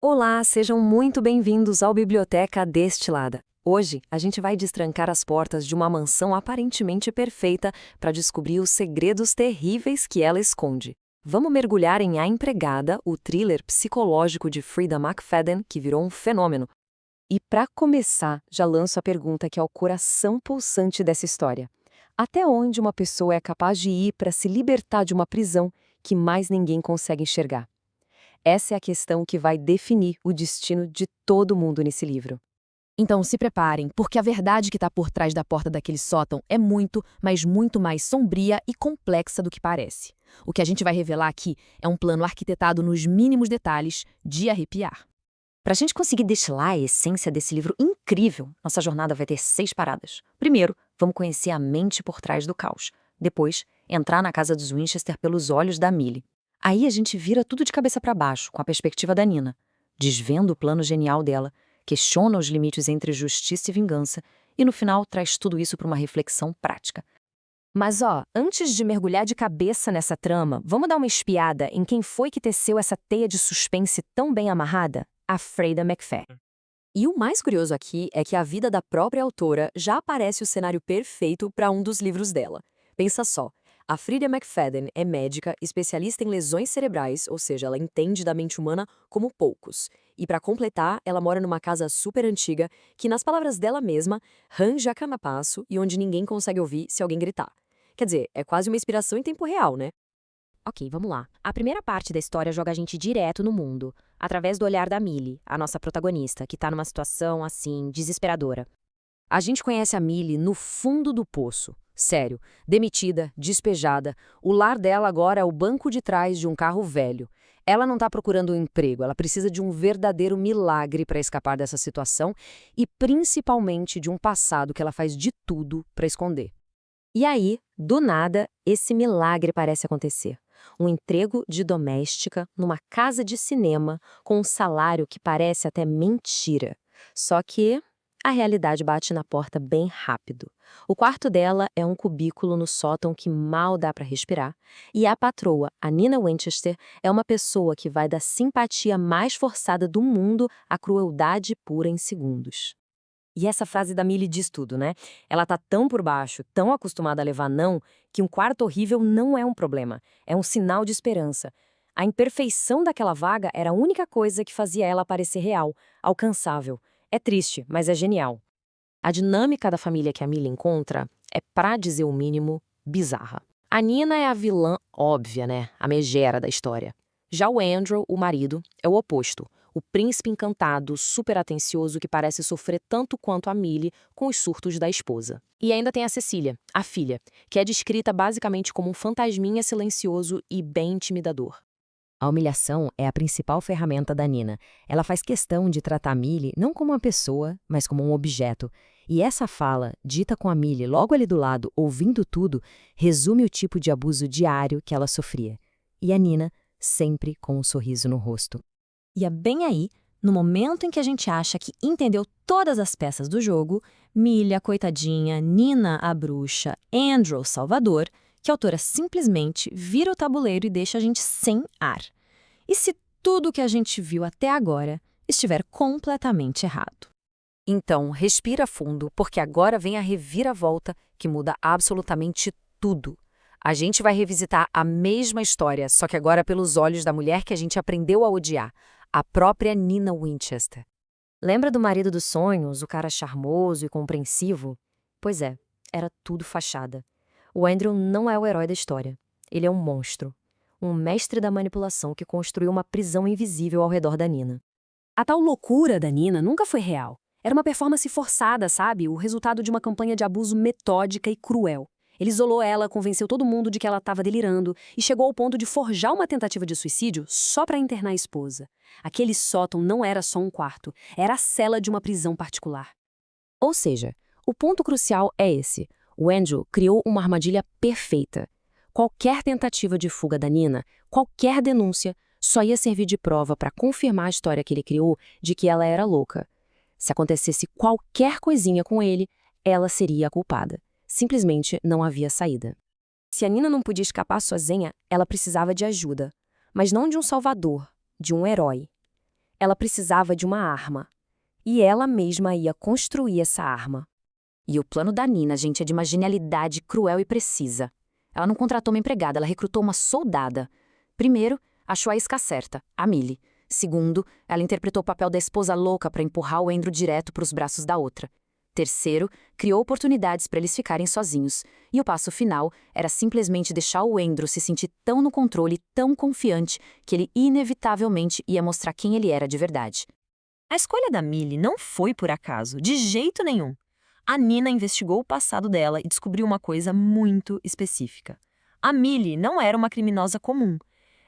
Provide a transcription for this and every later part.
Olá, sejam muito bem-vindos ao Biblioteca Destilada. Hoje, a gente vai destrancar as portas de uma mansão aparentemente perfeita para descobrir os segredos terríveis que ela esconde. Vamos mergulhar em A Empregada, o thriller psicológico de Frida McFadden, que virou um fenômeno. E para começar, já lanço a pergunta que é o coração pulsante dessa história. Até onde uma pessoa é capaz de ir para se libertar de uma prisão que mais ninguém consegue enxergar? Essa é a questão que vai definir o destino de todo mundo nesse livro. Então se preparem, porque a verdade que está por trás da porta daquele sótão é muito, mas muito mais sombria e complexa do que parece. O que a gente vai revelar aqui é um plano arquitetado nos mínimos detalhes de arrepiar. Para a gente conseguir destilar a essência desse livro incrível, nossa jornada vai ter 6 paradas. Primeiro, vamos conhecer a mente por trás do caos. Depois, entrar na casa dos Winchester pelos olhos da Millie. Aí a gente vira tudo de cabeça para baixo, com a perspectiva da Nina. Desvenda o plano genial dela, questiona os limites entre justiça e vingança e, no final, traz tudo isso para uma reflexão prática. Mas antes de mergulhar de cabeça nessa trama, vamos dar uma espiada em quem foi que teceu essa teia de suspense tão bem amarrada? A Frida McFadden. E o mais curioso aqui é que a vida da própria autora já parece o cenário perfeito para um dos livros dela. Pensa só, a Frida McFadden é médica, especialista em lesões cerebrais, ou seja, ela entende da mente humana como poucos. E para completar, ela mora numa casa super antiga que, nas palavras dela mesma, ranja camapaço e onde ninguém consegue ouvir se alguém gritar. Quer dizer, é quase uma inspiração em tempo real, né? Ok, vamos lá. A primeira parte da história joga a gente direto no mundo, através do olhar da Millie, a nossa protagonista, que tá numa situação, assim, desesperadora. A gente conhece a Millie no fundo do poço. Sério, demitida, despejada, o lar dela agora é o banco de trás de um carro velho. Ela não está procurando um emprego, ela precisa de um verdadeiro milagre para escapar dessa situação e principalmente de um passado que ela faz de tudo para esconder. E aí, do nada, esse milagre parece acontecer. Um emprego de doméstica numa casa de cinema com um salário que parece até mentira. Só que a realidade bate na porta bem rápido. O quarto dela é um cubículo no sótão que mal dá para respirar, e a patroa, a Nina Winchester, é uma pessoa que vai da simpatia mais forçada do mundo à crueldade pura em segundos. E essa frase da Millie diz tudo, né? Ela tá tão por baixo, tão acostumada a levar não, que um quarto horrível não é um problema, é um sinal de esperança. A imperfeição daquela vaga era a única coisa que fazia ela parecer real, alcançável. É triste, mas é genial. A dinâmica da família que a Millie encontra é, pra dizer o mínimo, bizarra. A Nina é a vilã óbvia, né? A megera da história. Já o Andrew, o marido, é o oposto. O príncipe encantado, super atencioso que parece sofrer tanto quanto a Millie com os surtos da esposa. E ainda tem a Cecília, a filha, que é descrita basicamente como um fantasminha silencioso e bem intimidador. A humilhação é a principal ferramenta da Nina. Ela faz questão de tratar a Millie não como uma pessoa, mas como um objeto. E essa fala, dita com a Millie logo ali do lado, ouvindo tudo, resume o tipo de abuso diário que ela sofria. E a Nina, sempre com um sorriso no rosto. E é bem aí, no momento em que a gente acha que entendeu todas as peças do jogo, Millie, a coitadinha, Nina, a bruxa, Andrew, o salvador, que a autora simplesmente vira o tabuleiro e deixa a gente sem ar. E se tudo que a gente viu até agora estiver completamente errado? Então, respira fundo, porque agora vem a reviravolta que muda absolutamente tudo. A gente vai revisitar a mesma história, só que agora pelos olhos da mulher que a gente aprendeu a odiar, a própria Nina Winchester. Lembra do marido dos sonhos, o cara charmoso e compreensivo? Pois é, era tudo fachada. O Andrew não é o herói da história. Ele é um monstro. Um mestre da manipulação que construiu uma prisão invisível ao redor da Nina. A tal loucura da Nina nunca foi real. Era uma performance forçada, sabe? O resultado de uma campanha de abuso metódica e cruel. Ele isolou ela, convenceu todo mundo de que ela estava delirando e chegou ao ponto de forjar uma tentativa de suicídio só para internar a esposa. Aquele sótão não era só um quarto, era a cela de uma prisão particular. Ou seja, o ponto crucial é esse. O Andrew criou uma armadilha perfeita. Qualquer tentativa de fuga da Nina, qualquer denúncia, só ia servir de prova para confirmar a história que ele criou de que ela era louca. Se acontecesse qualquer coisinha com ele, ela seria a culpada. Simplesmente não havia saída. Se a Nina não podia escapar sozinha, ela precisava de ajuda. Mas não de um salvador, de um herói. Ela precisava de uma arma. E ela mesma ia construir essa arma. E o plano da Nina, gente, é de uma genialidade cruel e precisa. Ela não contratou uma empregada, ela recrutou uma soldada. Primeiro, achou a isca certa, a Millie. Segundo, ela interpretou o papel da esposa louca para empurrar o Andrew direto para os braços da outra. Terceiro, criou oportunidades para eles ficarem sozinhos. E o passo final era simplesmente deixar o Andrew se sentir tão no controle, tão confiante, que ele inevitavelmente ia mostrar quem ele era de verdade. A escolha da Millie não foi por acaso, de jeito nenhum. A Nina investigou o passado dela e descobriu uma coisa muito específica. A Millie não era uma criminosa comum.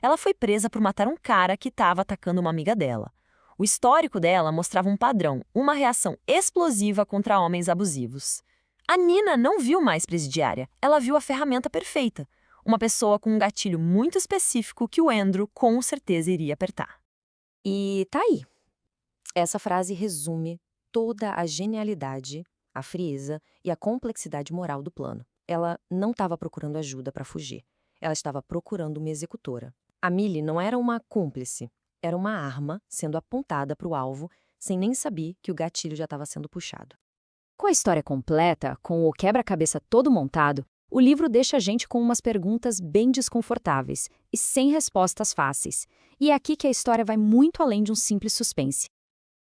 Ela foi presa por matar um cara que estava atacando uma amiga dela. O histórico dela mostrava um padrão, uma reação explosiva contra homens abusivos. A Nina não viu mais presidiária, ela viu a ferramenta perfeita. Uma pessoa com um gatilho muito específico que o Andrew com certeza iria apertar. E tá aí. Essa frase resume toda a genialidade, a frieza e a complexidade moral do plano. Ela não estava procurando ajuda para fugir. Ela estava procurando uma executora. A Millie não era uma cúmplice. Era uma arma sendo apontada para o alvo, sem nem saber que o gatilho já estava sendo puxado. Com a história completa, com o quebra-cabeça todo montado, o livro deixa a gente com umas perguntas bem desconfortáveis e sem respostas fáceis. E é aqui que a história vai muito além de um simples suspense.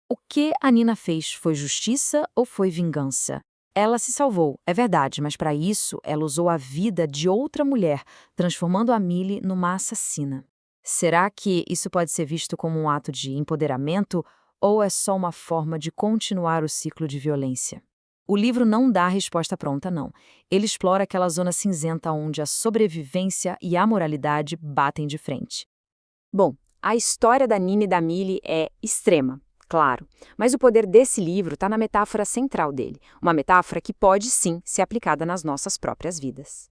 O que a Nina fez foi justiça ou foi vingança? Ela se salvou, é verdade, mas para isso ela usou a vida de outra mulher, transformando a Millie numa assassina. Será que isso pode ser visto como um ato de empoderamento ou é só uma forma de continuar o ciclo de violência? O livro não dá a resposta pronta, não. Ele explora aquela zona cinzenta onde a sobrevivência e a moralidade batem de frente. Bom, a história da Nina e da Millie é extrema. Claro, mas o poder desse livro está na metáfora central dele, uma metáfora que pode sim ser aplicada nas nossas próprias vidas.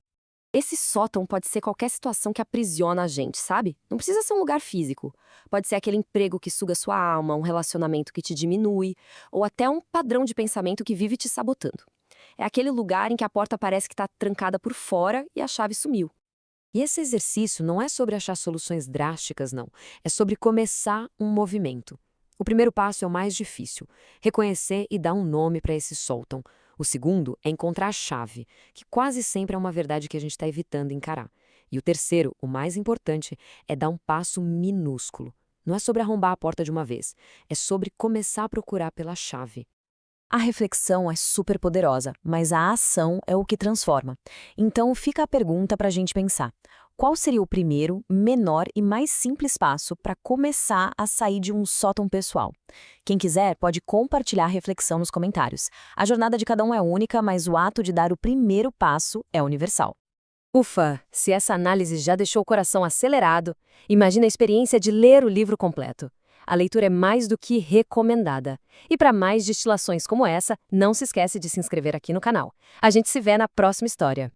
Esse sótão pode ser qualquer situação que aprisiona a gente, sabe? Não precisa ser um lugar físico. Pode ser aquele emprego que suga sua alma, um relacionamento que te diminui, ou até um padrão de pensamento que vive te sabotando. É aquele lugar em que a porta parece que está trancada por fora e a chave sumiu. E esse exercício não é sobre achar soluções drásticas, não. É sobre começar um movimento. O primeiro passo é o mais difícil, reconhecer e dar um nome para esse sótão. O segundo é encontrar a chave, que quase sempre é uma verdade que a gente está evitando encarar. E o terceiro, o mais importante, é dar um passo minúsculo. Não é sobre arrombar a porta de uma vez, é sobre começar a procurar pela chave. A reflexão é super poderosa, mas a ação é o que transforma. Então fica a pergunta para a gente pensar. Qual seria o primeiro, menor e mais simples passo para começar a sair de um sótão pessoal? Quem quiser pode compartilhar a reflexão nos comentários. A jornada de cada um é única, mas o ato de dar o primeiro passo é universal. Ufa, se essa análise já deixou o coração acelerado, imagina a experiência de ler o livro completo. A leitura é mais do que recomendada. E para mais destilações como essa, não se esquece de se inscrever aqui no canal. A gente se vê na próxima história.